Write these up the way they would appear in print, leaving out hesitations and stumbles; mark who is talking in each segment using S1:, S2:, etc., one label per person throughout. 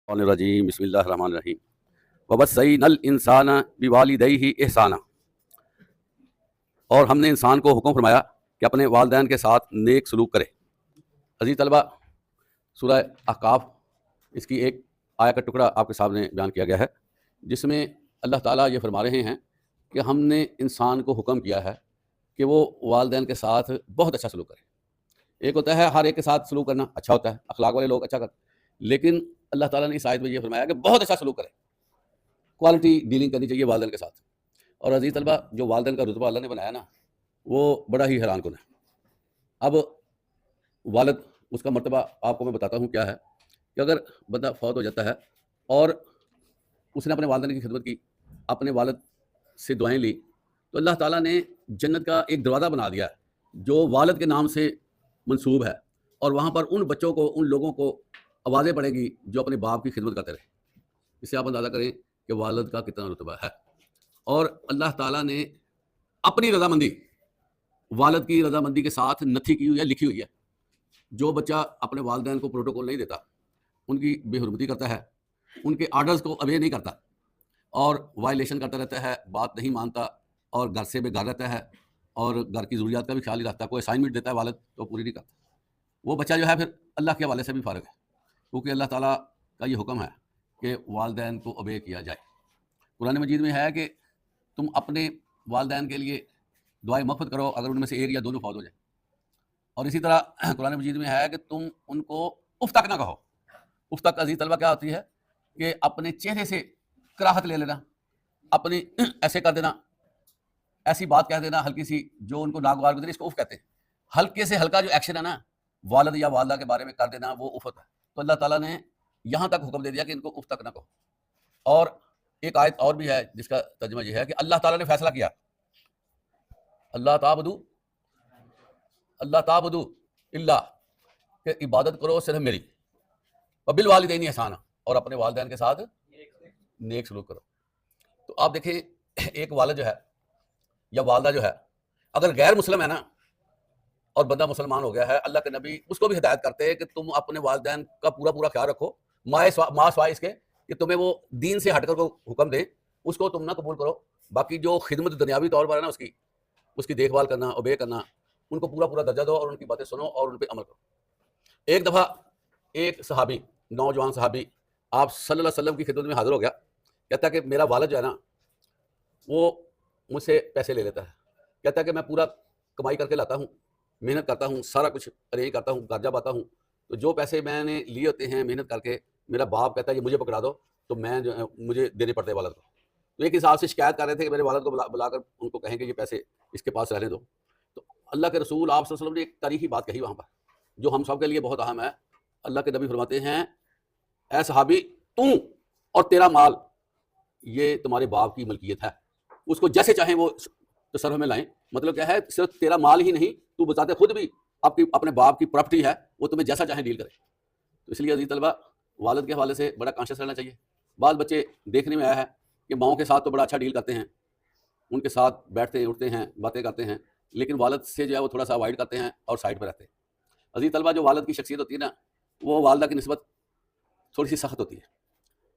S1: الرجیم بسم اللہ الرحمن الرحیم وَوَصَّيْنَا الْإِنسَانَ بِوَالِدَيْهِ إِحْسَانًا، اور ہم نے انسان کو حکم فرمایا کہ اپنے والدین کے ساتھ نیک سلوک کرے۔ عزیز طلبہ، سورہ احقاف اس کی ایک آیت کا ٹکڑا آپ کے سامنے بیان کیا گیا ہے، جس میں اللہ تعالیٰ یہ فرما رہے ہیں کہ ہم نے انسان کو حکم کیا ہے کہ وہ والدین کے ساتھ بہت اچھا سلوک کرے۔ ایک ہوتا ہے ہر ایک کے ساتھ سلوک کرنا اچھا ہوتا ہے، اخلاق والے لوگ اچھا کرتے ہیں، لیکن اللہ تعالیٰ نے اس آیت میں یہ فرمایا کہ بہت اچھا سلوک کرے، کوالٹی ڈیلنگ کرنی چاہیے والدین کے ساتھ۔ اور عزیز طلبہ، جو والدین کا رتبہ اللہ نے بنایا نا، وہ بڑا ہی حیران کن ہے۔ اب والد، اس کا مرتبہ آپ کو میں بتاتا ہوں کیا ہے، کہ اگر بندہ فوت ہو جاتا ہے اور اس نے اپنے والدین کی خدمت کی، اپنے والد سے دعائیں لی، تو اللہ تعالیٰ نے جنت کا ایک دروازہ بنا دیا ہے جو والد کے نام سے منسوب ہے، اور وہاں پر ان بچوں کو، ان لوگوں کو آوازیں پڑے گی جو اپنے باپ کی خدمت کرتے رہے۔ اس سے آپ اندازہ کریں کہ والد کا کتنا رتبہ ہے۔ اور اللہ تعالیٰ نے اپنی رضامندی، والد کی رضامندی کے ساتھ نتھی کی ہوئی ہے، لکھی ہوئی ہے۔ جو بچہ اپنے والدین کو پروٹوکول نہیں دیتا، ان کی بے حرمتی کرتا ہے، ان کے آرڈرز کو اوبے نہیں کرتا اور وائلیشن کرتا رہتا ہے، بات نہیں مانتا اور گھر سے بے گھر رہتا ہے اور گھر کی ضروریات کا بھی خیال نہیں رکھتا، کوئی اسائنمنٹ دیتا ہے والد تو پوری نہیں کرتا، وہ بچہ جو ہے پھر اللہ کے حوالے سے بھی فارغ ہے، کیونکہ اللہ تعالیٰ کا یہ حکم ہے کہ والدین کو اوبے کیا جائے۔ قرآن مجید میں ہے کہ تم اپنے والدین کے لیے دعائیں مغفرت کرو اگر ان میں سے ایک یا دونوں فوت ہو جائے، اور اسی طرح قرآن مجید میں ہے کہ تم ان کو اف تک نہ کہو۔ اف تک عزیز طلبہ کیا ہوتی ہے کہ اپنے چہرے سے کراہت لے لینا، اپنی ایسے کر دینا، ایسی بات کہہ دینا ہلکی سی جو ان کو ناگوار گزرے، اس کو اف کہتے ہیں۔ ہلکے سے ہلکا جو ایکشن ہے نا والد یا والدہ کے بارے میں کر دینا، وہ اف ہوتا ہے۔ تو اللہ تعالیٰ نے یہاں تک حکم دے دیا کہ ان کو اف تک نہ کہو۔ اور ایک آیت اور بھی ہے جس کا ترجمہ یہ ہے کہ اللہ تعالیٰ نے فیصلہ کیا، اللہ تعبدو اللہ، کہ عبادت کرو صرف میری، وبالوالدین احسانا، اور اپنے والدین کے ساتھ نیک سلوک کرو۔ تو آپ دیکھیں، ایک والد جو ہے یا والدہ جو ہے، اگر غیر مسلم ہے نا اور بندہ مسلمان ہو گیا ہے، اللہ کے نبی اس کو بھی ہدایت کرتے ہیں کہ تم اپنے والدین کا پورا خیال رکھو، ماں سوائے اس کے کہ تمہیں وہ دین سے ہٹ کر کو حکم دے، اس کو تم نہ قبول کرو۔ باقی جو خدمت دنیاوی طور پر ہے نا، اس کی دیکھ بھال کرنا، اوبے کرنا، ان کو پورا درجہ دو اور ان کی باتیں سنو اور ان پہ عمل کرو۔ ایک دفعہ ایک صحابی، نوجوان صحابی، آپ صلی اللہ علیہ وسلم کی خدمت میں حاضر ہو گیا، کہتا ہے کہ میرا والد جو ہے نا، وہ مجھ سے پیسے لے لیتا ہے، کہتا ہے کہ میں پورا کمائی کر کے لاتا ہوں، محنت کرتا ہوں، سارا کچھ ارینج کرتا ہوں، گھر جب آتا ہوں تو جو پیسے میں نے لیے ہوتے ہیں محنت کر کے، میرا باپ کہتا ہے یہ مجھے پکڑا دو، تو میں جو ہے مجھے دینے پڑتے ہیں والد کو۔ تو ایک حساب سے شکایت کر رہے تھے کہ میرے والد کو بلا کر ان کو کہیں کہ یہ پیسے اس کے پاس رہنے دو۔ تو اللہ کے رسول آپ صلی اللہ علیہ وسلم نے ایک تاریخی بات کہی وہاں پر، جو ہم سب کے لیے بہت اہم ہے۔ اللہ کے نبی فرماتے ہیں، اے صحابی، تو اور تیرا مال یہ تمہارے باپ کی ملکیت ہے، اس کو جیسے چاہیں وہ تصرف میں لائیں۔ مطلب کیا ہے، صرف تیرا مال ہی نہیں، تو بذات خود بھی اپنے باپ کی پراپرٹی ہے، وہ تمہیں جیسا چاہیں ڈیل کرے۔ تو اس لیے عزیز طلبہ، والد کے حوالے سے بڑا کانشیس رہنا چاہیے۔ بعض بچے دیکھنے میں آیا ہے کہ ماؤں کے ساتھ تو بڑا اچھا ڈیل کرتے ہیں، ان کے ساتھ بیٹھتے ہیں، اٹھتے ہیں، باتیں کرتے ہیں، لیکن والد سے جو ہے وہ تھوڑا سا اوائڈ کرتے ہیں اور سائڈ پہ رہتے ہیں۔ عزیز طلبہ، جو والد کی شخصیت ہوتی ہے نا، وہ والدہ کی نسبت تھوڑی سی سخت ہوتی ہے،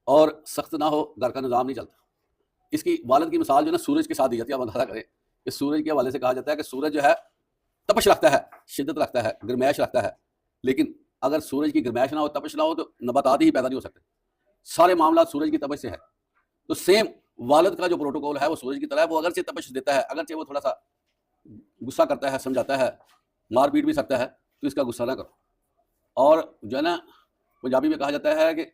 S1: اور سخت نہ ہو گھر کا نظام نہیں چلتا۔ اس کی والد کی مثال جو ہے نا سورج کے ساتھ دی جاتی ہے۔ آپ اندازہ کریں کہ سورج کے حوالے سے کہا جاتا ہے کہ سورج جو ہے تپش رکھتا ہے، شدت رکھتا ہے، گرمائش رکھتا ہے، لیکن اگر سورج کی گرمائش نہ ہو، تپش نہ ہو، تو نباتات ہی پیدا نہیں ہو سکتے۔ سارے معاملات سورج کی تپش سے ہے۔ تو سیم والد کا جو پروٹوکول ہے وہ سورج کی طرح ہے، وہ اگرچہ تپش دیتا ہے، اگرچہ وہ تھوڑا سا غصہ کرتا ہے، سمجھاتا ہے، مار پیٹ بھی سکتا ہے، تو اس کا غصہ نہ کرو۔ اور جو ہے نا پنجابی میں کہا جاتا ہے کہ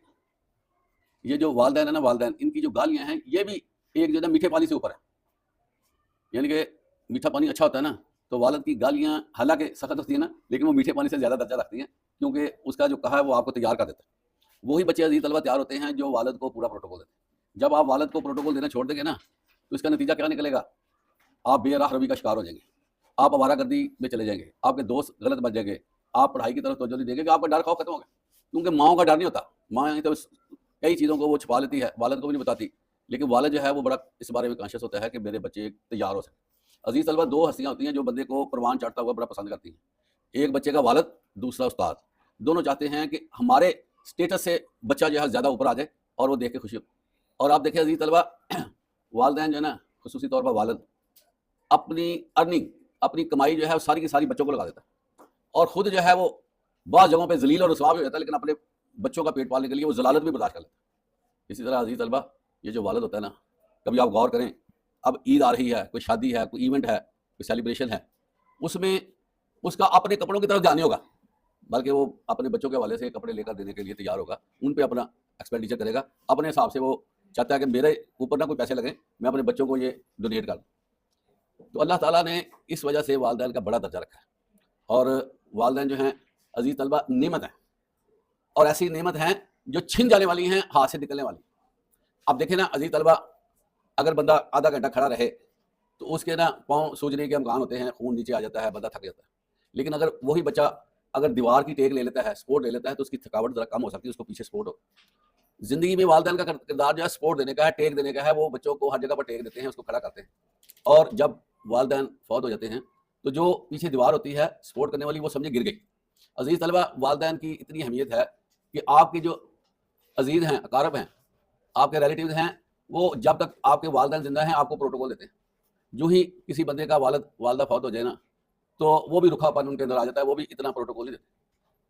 S1: یہ جو والدین ہیں نا، والدین ان کی جو گالیاں ہیں، یہ بھی ایک جو ہے نا میٹھے پانی سے اوپر ہے، یعنی کہ میٹھا پانی اچھا ہوتا ہے نا، تو والد کی گالیاں حالانکہ سخت ہوتی ہیں نا، لیکن وہ میٹھے پانی سے زیادہ درجہ رکھتی ہیں، کیونکہ اس کا جو کہا ہے وہ آپ کو تیار کر دیتا ہے۔ وہی بچے عزیز طلبہ تیار ہوتے ہیں جو والد کو پورا پروٹوکول دیتے ہیں۔ جب آپ والد کو پروٹوکول دینا چھوڑ دیں گے نا، تو اس کا نتیجہ کیا نکلے گا؟ آپ بے راہ روی کا شکار ہو جائیں گے، آپ آوارہ گردی میں چلے جائیں گے، آپ کے دوست غلط بن جائیں گے، آپ پڑھائی کی طرف توجہ نہیں دیں گے، کہ آپ کا ڈر خوف ختم ہوگا، کیونکہ ماؤں کا ڈر نہیں ہوتا۔ ماں تو کئی چیزوں کو وہ چھپا لیتی ہے، والد کو بھی نہیں بتاتی، لیکن والد جو ہے وہ بڑا اس بارے میں کانشیس ہوتا ہے کہ میرے بچے تیار ہو سکے۔ عزیز طلبہ، دو ہستیاں ہوتی ہیں جو بندے کو پروان چڑھتا ہوا بڑا پسند کرتی ہیں، ایک بچے کا والد، دوسرا استاد۔ دونوں چاہتے ہیں کہ ہمارے اسٹیٹس سے بچہ جو ہے زیادہ اوپر آ جائے اور وہ دیکھ کے خوشی ہو. اور آپ دیکھیں عزیز طلبہ، والدین جو ہے نا، خصوصی طور پر والد، اپنی ارننگ، اپنی کمائی جو ہے وہ ساری کی ساری بچوں کو لگا دیتا ہے، اور خود جو ہے وہ بعض جگہوں پہ ذلیل اور رسوا بھی ہو جاتا ہے، لیکن اپنے بچوں کا پیٹ پالنے کے لیے وہ ذلالت بھی برداشت کر لیتا ہے. اسی طرح عزیز طلبہ، یہ جو والد ہوتا ہے نا، کبھی آپ غور کریں، اب عید آ رہی ہے، کوئی شادی ہے، کوئی ایونٹ ہے، کوئی سیلیبریشن ہے، اس میں اس کا اپنے کپڑوں کی طرف جانے ہوگا، بلکہ وہ اپنے بچوں کے حوالے سے کپڑے لے کر دینے کے لیے تیار ہوگا، ان پہ اپنا ایکسپینڈیچر کرے گا اپنے حساب سے. وہ چاہتا ہے کہ میرے اوپر نہ کوئی پیسے لگیں، میں اپنے بچوں کو یہ ڈونیٹ کر دوں. تو اللہ تعالیٰ نے اس وجہ سے والدین کا بڑا درجہ رکھا ہے. اور والدین جو ہیں عزیز طلبہ نعمت ہیں، اور ایسی نعمت ہیں جو چھن جانے والی ہیں، ہاتھ سے نکلنے والی. اب دیکھیں نا عزیز طلبہ، اگر بندہ آدھا گھنٹہ کھڑا رہے تو اس کے نا پاؤں سوجنے کے امکان ہوتے ہیں، خون نیچے آ جاتا ہے، بندہ تھک جاتا ہے. لیکن اگر وہی بچہ اگر دیوار کی ٹیک لے لیتا ہے، سپورٹ لے لیتا ہے، تو اس کی تھکاوٹ ذرا کم ہو سکتی ہے، اس کو پیچھے سپورٹ ہو. زندگی میں والدین کا کردار جو ہے سپورٹ دینے کا ہے، ٹیک دینے کا ہے. وہ بچوں کو ہر جگہ پر ٹیک دیتے ہیں، اس کو کھڑا کرتے ہیں. اور جب والدین فوت ہو جاتے ہیں تو جو پیچھے دیوار ہوتی ہے سپورٹ کرنے والی، وہ سمجھے گر گئی. عزیز طلبہ، والدین کی اتنی اہمیت ہے کہ آپ کے جو عزیز ہیں، اقارب ہیں، آپ کے ریلیٹیوز ہیں، وہ جب تک آپ کے والدین زندہ ہیں آپ کو پروٹوکول دیتے ہیں. جو ہی کسی بندے کا والدہ فوت ہو جائے نا، تو وہ بھی رکھا پن ان کے اندر آ جاتا ہے، وہ بھی اتنا پروٹوکول نہیں دیتے.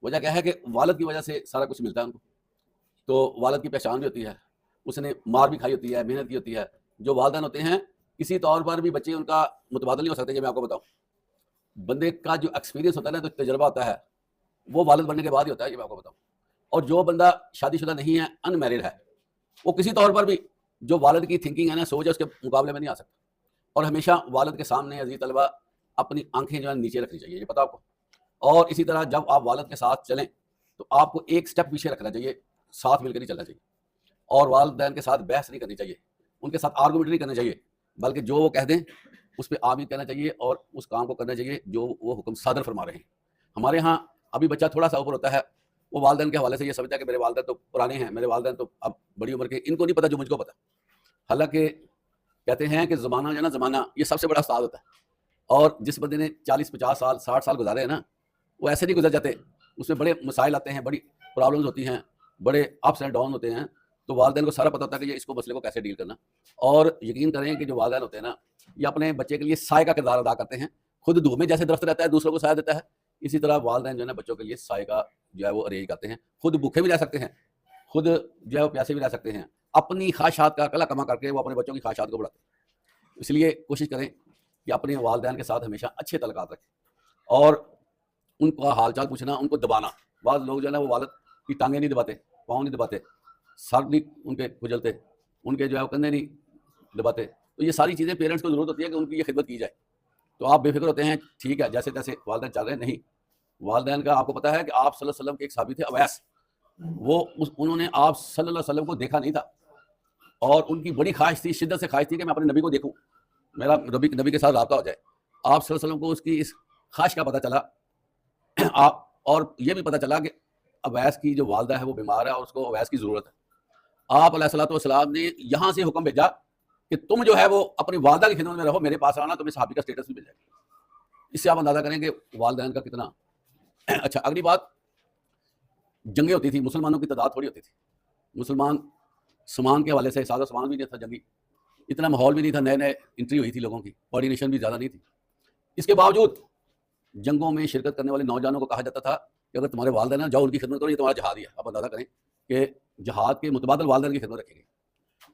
S1: وجہ کیا ہے کہ والد کی وجہ سے سارا کچھ ملتا ہے ان کو. تو والد کی پہچان بھی ہوتی ہے، اس نے مار بھی کھائی ہوتی ہے، محنت کی ہوتی ہے. جو والدین ہوتے ہیں کسی طور پر بھی بچے ان کا متبادل نہیں ہو سکتے. کہ میں آپ کو بتاؤں، بندے کا جو ایکسپیرینس ہوتا ہے نا، جو تجربہ ہوتا ہے، وہ والد بننے کے بعد ہی ہوتا ہے. یہ میں آپ کو بتاؤں. اور جو بندہ شادی شدہ نہیں ہے، ان میرڈ ہے، وہ کسی طور پر بھی جو والد کی تھنکنگ ہے نا، سوچ ہے، اس کے مقابلے میں نہیں آ سکتا. اور ہمیشہ والد کے سامنے عزیز طلبہ اپنی آنکھیں جو ہے نیچے رکھنی چاہیے، یہ پتا آپ کو. اور اسی طرح جب آپ والد کے ساتھ چلیں تو آپ کو ایک سٹیپ پیچھے رکھنا چاہیے، ساتھ مل کر نہیں چلنا چاہیے. اور والدین کے ساتھ بحث نہیں کرنی چاہیے، ان کے ساتھ آرگومنٹ نہیں کرنا چاہیے، بلکہ جو وہ کہہ دیں اس پہ آمین کہنا چاہیے، اور اس کام کو کرنا چاہیے جو وہ حکم صادر فرما رہے ہیں. ہمارے ہاں ابھی بچہ تھوڑا سا اوپر ہوتا ہے، وہ والدین کے حوالے سے یہ سمجھتا ہے کہ میرے والدین تو پرانے ہیں، میرے والدین تو اب بڑی عمر کے، ان کو نہیں پتہ جو مجھ کو پتہ. حالانکہ کہتے ہیں کہ زمانہ جو ہے نا، زمانہ یہ سب سے بڑا استاد ہوتا ہے. اور جس بندے نے 40-50 سال 60 سال گزارے ہیں نا، وہ ایسے نہیں گزر جاتے. اس میں بڑے مسائل آتے ہیں، بڑی پرابلمز ہوتی ہیں، بڑے اپس اینڈ ڈاؤن ہوتے ہیں. تو والدین کو سارا پتہ ہوتا ہے کہ یہ اس کو مسئلے کو کیسے ڈیل کرنا. اور یقین کریں کہ جو والدین ہوتے ہیں نا، یہ اپنے بچے کے لیے سائے کا کردار ادا کرتے ہیں. خود دھوپ میں جیسے درخت رہتا ہے دوسروں کو سایہ دیتا ہے، اسی طرح والدین جو ہے نا بچوں کے لیے سائے کا جو ہے وہ ارینج کرتے ہیں. خود بھوکے بھی رہ سکتے ہیں، خود جو ہے وہ پیاسے بھی رہ سکتے ہیں. اپنی خواہشات کا کلا کما کر کے وہ اپنے بچوں کی خواہشات کو بڑھاتے ہیں. اس لیے کوشش کریں کہ اپنے والدین کے ساتھ ہمیشہ اچھے تعلقات رکھیں، اور ان کا حال چال پوچھنا، ان کو دبانا. بعض لوگ جو ہے نا وہ والد کی ٹانگیں نہیں دباتے، پاؤں نہیں دباتے، سر نہیں ان کے کھجلتے، ان کے جو ہے وہ کندھے نہیں دباتے. تو یہ ساری چیزیں پیرنٹس کو ضرورت ہوتی ہے کہ ان کی یہ خدمت کی جائے. تو آپ بے فکر ہوتے ہیں، ٹھیک ہے جیسے تیسے والدین چل رہے ہیں. نہیں، والدین کا آپ کو پتہ ہے کہ آپ صلی اللہ علیہ وسلم کے ایک صحابی تھے اویس، وہ انہوں نے آپ صلی اللہ علیہ وسلم کو دیکھا نہیں تھا، اور ان کی بڑی خواہش تھی، شدت سے خواہش تھی کہ میں اپنے نبی کو دیکھوں، میرا نبی کے ساتھ رابطہ ہو جائے. آپ صلی اللہ علیہ وسلم کو اس کی اس خواہش کا پتہ چلا. آپ اور یہ بھی پتہ چلا کہ اویس کی جو والدہ ہے وہ بیمار ہے اور اس کو اویس کی ضرورت ہے. آپ علیہ الصلوۃ والسلام نے یہاں سے حکم بھیجا کہ تم جو ہے وہ اپنی والدہ کی خدمت میں رہو، میرے پاس آنا، تمہیں صحابی کا اسٹیٹس بھی مل جائے گا. اس سے آپ اندازہ کریں کہ والدین کا کتنا. اچھا، اگلی بات، جنگیں ہوتی تھی، مسلمانوں کی تعداد تھوڑی ہوتی تھی. مسلمان سامان کے حوالے سے سادہ سامان بھی نہیں تھا، جنگی اتنا ماحول بھی نہیں تھا، نئے انٹری ہوئی تھی لوگوں کی، کوآرڈینیشن بھی زیادہ نہیں تھی. اس کے باوجود جنگوں میں شرکت کرنے والے نوجوانوں کو کہا جاتا تھا کہ اگر تمہارے والدین ہیں جاؤ ان کی خدمت کرو، یہ تمہارا جہاد ہی ہے. آپ اندازہ کریں کہ جہاد کے متبادل والدین کی خدمت رکھیں گے.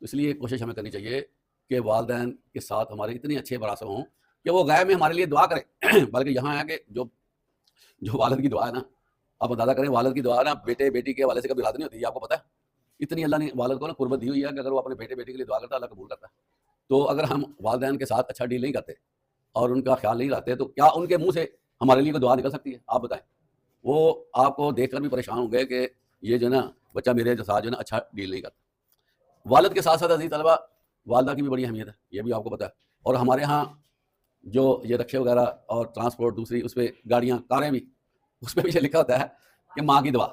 S1: اس لیے کوشش ہمیں کرنی چاہیے کہ والدین کے ساتھ ہمارے اتنے اچھے براسب ہوں کہ وہ غیب میں ہمارے لیے دعا کریں. بلکہ یہاں ہے کہ جو والد کی دعا ہے نا، آپ اندازہ کریں، والد کی دعا نا بیٹے بیٹی کے حوالے سے کبھی رد نہیں ہوتی. آپ کو پتہ ہے اتنی اللہ نے والد کو نا قربت دی ہوئی ہے کہ اگر وہ اپنے بیٹے بیٹی کے لیے دعا کرتا ہے اللہ قبول کرتا ہے. تو اگر ہم والدین کے ساتھ اچھا ڈیل نہیں کرتے اور ان کا خیال نہیں رکھتے تو کیا ان کے منہ سے ہمارے لیے کوئی دعا نکل سکتی ہے؟ آپ بتائیں. وہ آپ کو دیکھ کر بھی پریشان ہوں گے کہ یہ جو ہے نا بچہ میرے ساتھ جو ہے نا اچھا ڈیل نہیں کرتا. والد کے ساتھ ساتھ عزیز طلبہ والدہ کی بھی بڑی اہمیت ہے، یہ بھی آپ کو پتہ ہے. اور ہمارے ہاں جو یہ رکشے وغیرہ اور ٹرانسپورٹ دوسری اس پہ گاڑیاں کاریں بھی، اس پہ پیچھے لکھا ہوتا ہے کہ ماں کی دعا.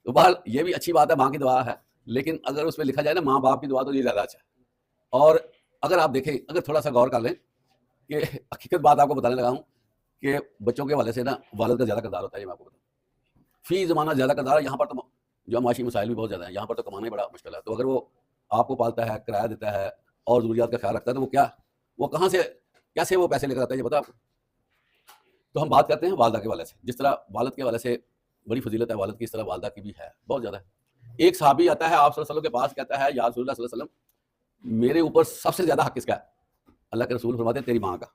S1: تو بہرحال یہ بھی اچھی بات ہے، ماں کی دعا ہے، لیکن اگر اس پہ لکھا جائے نا ماں باپ کی دعا تو یہ زیادہ اچھا ہے. اور اگر آپ دیکھیں، اگر تھوڑا سا غور کر لیں کہ حقیقت بات آپ کو بتانے لگا ہوں کہ بچوں کے حوالے سے نا والد کا زیادہ کردار ہوتا ہے. یہ میں آپ کو بتاؤں، فی زمانہ زیادہ کردار ہے. یہاں پر تو جو معاشی مسائل بھی بہت زیادہ ہیں, یہاں پر تو کمانا ہی بڑا مشکل ہے. تو اگر وہ آپ کو پالتا ہے, کرایہ دیتا ہے اور ضروریات کا خیال رکھتا ہے, تو وہ کہاں سے کیسے وہ پیسے لے کر آتا ہے, یہ پتا آپ کو؟ تو ہم بات کرتے ہیں والدہ کے والے سے. جس طرح والد کے والے سے بڑی فضیلت ہے والد کی, اس طرح والدہ کی بھی ہے بہت زیادہ. ایک صحابی آتا ہے آپ صلی اللہ علیہ وسلم کے پاس, کہتا ہے یا رسول اللہ صلی اللہ علیہ وسلم میرے اوپر سب سے زیادہ حق کس کا ہے؟ اللہ کے رسول فرماتے ہیں تیری ماں کا.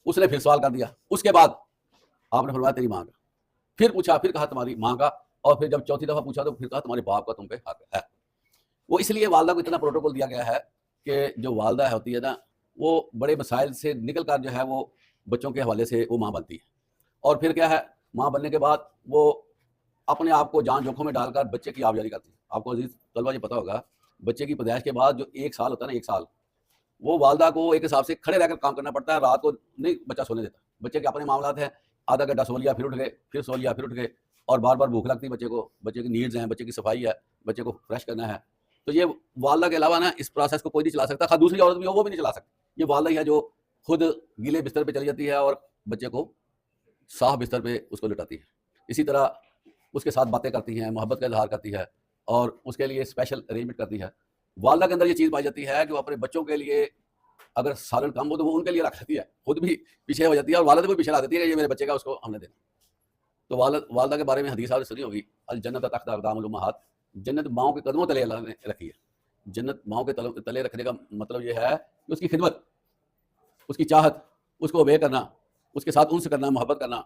S1: اس نے پھر سوال کر دیا, اس کے بعد آپ نے فرمایا تیری ماں کا, پھر پوچھا, پھر کہا تمہاری ماں کا, اور پھر جب چوتھی دفعہ پوچھا تو پھر کہا تمہارے باپ کا تم پہ حق ہے. وہ اس لیے والدہ کو اتنا پروٹوکول دیا گیا ہے کہ جو والدہ ہوتی ہے نا, وہ بڑے مسائل سے نکل کر جو ہے وہ بچوں کے حوالے سے وہ ماں بنتی ہے. اور پھر کیا ہے, ماں بننے کے بعد وہ اپنے آپ کو جان جوکھوں میں ڈال کر بچے کی آبیاری کرتی ہے. آپ کو عزیز طلبہ یہ پتہ ہوگا, بچے کی پیدائش کے بعد جو 1 سال ہوتا ہے نا, 1 سال وہ والدہ کو ایک حساب سے کھڑے رہ کر کام کرنا پڑتا ہے. رات کو نہیں بچہ سونے دیتا. بچے کے اپنے معاملات ہیں, آدھا گھنٹہ سو لیا پھر اٹھ گئے, پھر سو لیا پھر اٹھ گئے, اور بار بار بھوک لگتی ہے بچے کو, بچے کی نیڈز ہیں, بچے کی صفائی ہے, بچے کو فریش کرنا ہے. تو یہ والدہ کے علاوہ نا اس پروسیس کو کوئی نہیں چلا سکتا, خاص دوسری عورت بھی ہو وہ بھی نہیں چلا سکتی. یہ والدہ ہی ہے جو خود گیلے بستر پہ چلی جاتی ہے اور بچے کو صاف بستر پہ اس کو لٹاتی ہے. اسی طرح اس کے ساتھ باتیں کرتی ہیں, محبت کا اظہار کرتی ہے, اور اس کے لیے اسپیشل ارینجمنٹ کرتی ہے. والدہ کے اندر یہ چیز پائی جاتی ہے کہ وہ اپنے بچوں کے لیے اگر سالن کم ہو تو وہ ان کے لیے رکھ دیتی ہے, خود بھی پیچھے ہو جاتی ہے, اور والدہ کو بھی پیچھے لا دیتی ہے کہ یہ میرے بچے کا, اس کو ہم نے دینا. تو والدہ کے بارے میں حدیث آپ نے سنی ہوگی, الجنت تحت اقدام الامہات, جنت ماؤں کے قدموں تلے اللہ نے رکھی ہے. جنت ماؤں کے تلے رکھنے کا مطلب یہ ہے کہ اس کی خدمت, اس کی چاہت, اس کو اوبے کرنا, اس کے ساتھ انس کرنا, محبت کرنا,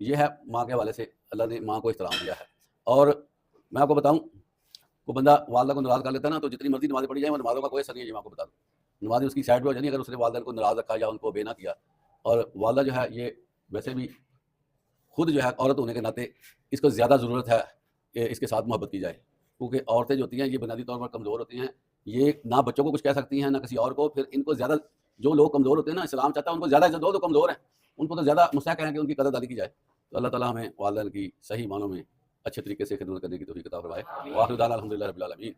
S1: یہ ہے ماں کے حوالے سے اللہ نے ماں کو احترام دیا ہے. اور میں آپ کو بتاؤں, کوئی بندہ والدہ کو ناراض کر لیتا ہے نا, تو جتنی مرضی نمازیں پڑھی جائیں وہ نمازوں کا کوئی اثر نہیں ہے. یہ ماں کو بتا دوں, نمازیں اس کی سائڈ پہ ہو جانی اگر اس نے والدہ کو ناراض رکھا یا ان کو بے نہ کیا. اور والدہ جو ہے یہ ویسے بھی خود جو ہے عورت ہونے کے ناطے اس کو زیادہ ضرورت ہے کہ اس کے ساتھ محبت کی جائے, کیونکہ عورتیں جو ہوتی ہیں یہ بنیادی طور پر کمزور ہوتی ہیں. یہ نہ بچوں کو کچھ کہہ سکتی ہیں نہ کسی اور کو. پھر ان کو زیادہ, جو لوگ کمزور ہوتے ہیں نا, اسلام چاہتا ہے ان کو زیادہ عزت دو, تو کمزور ہیں ان کو تو زیادہ مستحق ہیں کہ ان کی قدر دانی کی جائے. تو اللہ تعالیٰ ہمیں والدین کی صحیح معنوں میں اچھے طریقے سے خدمت کرنے کی توفیق عطا فرمائے. وآخر دعوانا الحمدللہ رب العالمین.